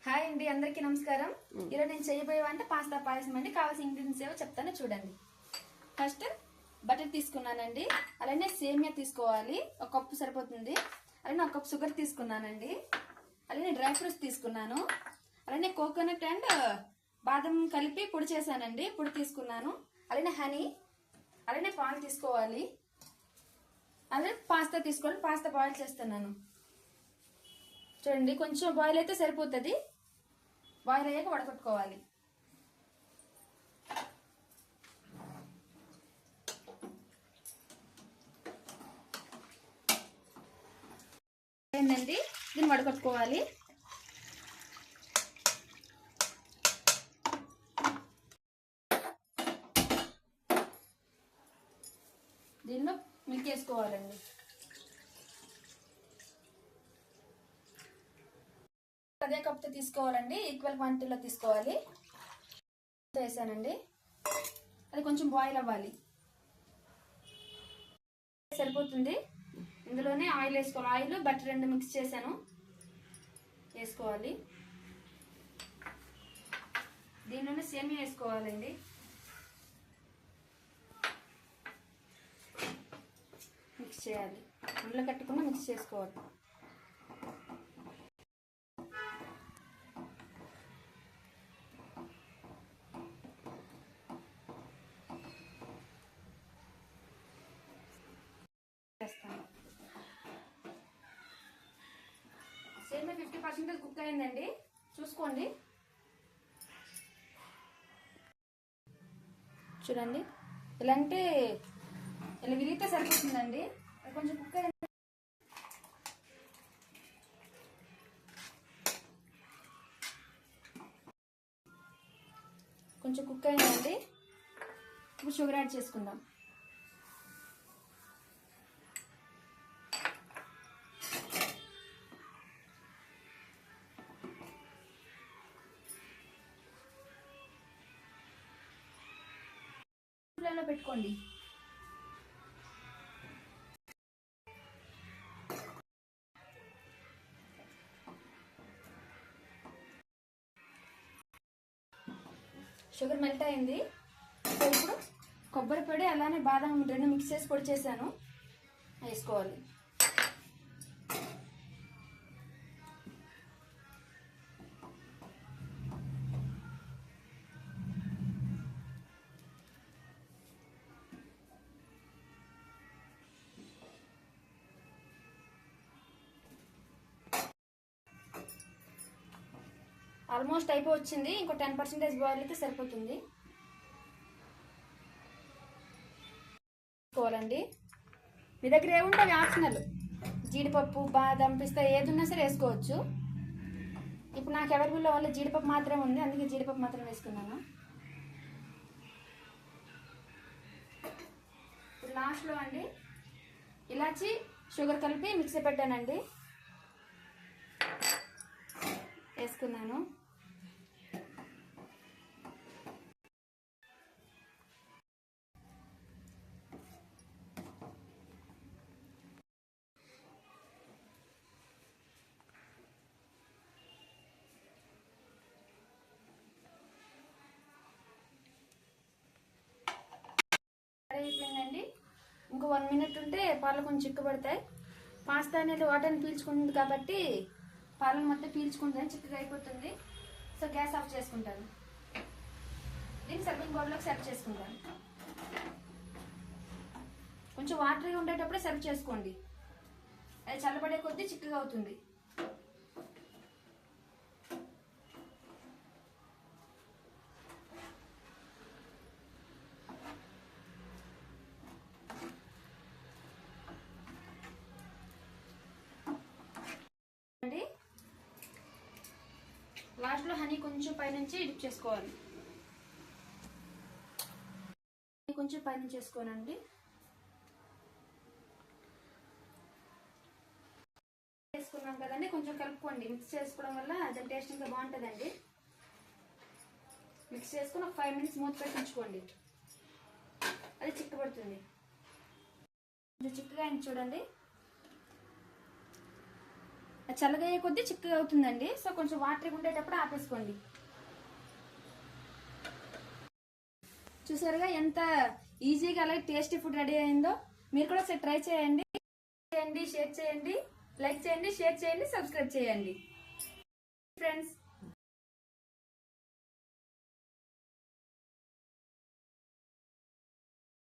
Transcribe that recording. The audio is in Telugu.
హాయ్ అండి, అందరికీ నమస్కారం. ఈరోజు నేను చేయబోయే వంట పాస్తా పాయసం అండి. కావాల్సిన ఇంగ్రీడియంట్స్ ఏవో చెప్తాను చూడండి. ఫస్ట్ బటర్ తీసుకున్నానండి, అలానే సేమియా తీసుకోవాలి, ఒక కప్పు సరిపోతుంది. అలానే ఒక కప్పు షుగర్ తీసుకున్నానండి, అలానే డ్రై ఫ్రూట్స్ తీసుకున్నాను, అలానే కోకోనట్ అండ్ బాదం కలిపి పొడి చేశానండి, పొడి తీసుకున్నాను, అలానే హనీ, అలానే పాలు తీసుకోవాలి, అలానే పాస్తా తీసుకోవాలి. పాస్తా బాయిల్ చేస్తున్నాను చూడండి. కొంచెం బాయిల్ అయితే సరిపోతుంది, బాయిల్ అయ్యాక వడకట్టుకోవాలి. ఏంటండి, దీన్ని వడకట్టుకోవాలి. దీనిలో మిల్క్ వేసుకోవాలండి. అదే కప్తో తీసుకోవాలండి, ఈక్వల్ క్వాంటిటీలో తీసుకోవాలి. వేసానండి, అది కొంచెం బాయిల్ అవ్వాలి, సరిపోతుంది. ఇందులోనే ఆయిల్ వేసుకోవాలి. ఆయిల్ బటర్ రెండు మిక్స్ చేశాను, వేసుకోవాలి. దీనిలోనే సేమియా వేసుకోవాలండి. మిక్స్ చేయాలి, అందులో కట్టుకుని మిక్స్ చేసుకోవాలి. సేమియా 50% కుక్ అయిందండి, చూసుకోండి. చూడండి, ఇలా అంటే ఇలా విరిగితే సరిపోతుందండి. అది కొంచెం కుక్ అయింది, కొంచెం కుక్ అయిందండి. ఇప్పుడు షుగర్ యాడ్ చేసుకుందాం. ఫ్లేమ్లో పెట్టుకోండి. షుగర్ మెల్ట్ అయింది. సో ఇప్పుడు కొబ్బరి పొడి అలానే బాదం రెండు మిక్స్ చేసి పొడి చేశాను, వేసుకోవాలి. ఆల్మోస్ట్ అయిపోవచ్చింది, ఇంకో 10% బాయిల్ అయితే సరిపోతుంది. వేసుకోవాలండి. మీ దగ్గర ఏముంటుంది ఆప్షనల్, జీడిపప్పు బాదం పిస్తా ఏది ఉన్నా సరే వేసుకోవచ్చు. ఇప్పుడు నాకు అవైలబుల్లో ఓన్లీ జీడిపప్పు మాత్రమే ఉంది, అందుకే జీడిపప్పు మాత్రం వేసుకున్నాను. ఇప్పుడు లాస్ట్లో అండి ఇలాచి షుగర్ కలిపి మిక్సీ పెట్టానండి, వేసుకున్నాను. అయిపోయిందండి. ఇంకో 1 మినిట్ ఉంటే పాలు కొంచెం చిక్కబడతాయి. పాస్తా అనేది వాటర్ని పీల్చుకుంటుంది కాబట్టి పాలను మొత్తం పీల్చుకుంటుంది, చిక్కగా అయిపోతుంది. సో గ్యాస్ ఆఫ్ చేసుకుంటాను. దీన్ని సర్వింగ్ బౌల్లోకి సర్వ్ చేసుకుంటాను. కొంచెం వాటర్గా ఉండేటప్పుడే సర్వ్ చేసుకోండి, అది చల్లబడే కొద్దీ చిక్కగా అవుతుంది. లాస్ట్లో హనీ కొంచెం పైనుంచి డిప్ చేసుకోవాలి, కొంచెం పైనుంచి వేసుకోనండి. వేసుకున్నాం కదండి, కొంచెం కలుపుకోండి. మిక్స్ చేసుకోవడం వల్ల దాని టేస్ట్ ఇంకా బాగుంటుందండి. మిక్స్ చేసుకుని ఒక 5 మినిట్స్ మూత పెట్టి ఉంచుకోండి, అది చిక్కబడుతుంది. కొంచెం చిక్కగా అయింది చూడండి. చల్లగా అయ్యే కొద్దీ చిక్కగా అవుతుందండి. సో కొంచెం వాటర్ ఉండేటప్పుడు ఆపేసుకోండి. చూసారుగా ఎంత ఈజీగా అలాగే టేస్టీ ఫుడ్ రెడీ అయిందో. మీరు కూడా ఒకసారి ట్రై చేయండి. షేర్ చేయండి, లైక్ చేయండి, షేర్ చేయండి, సబ్స్క్రైబ్ చేయండి ఫ్రెండ్స్.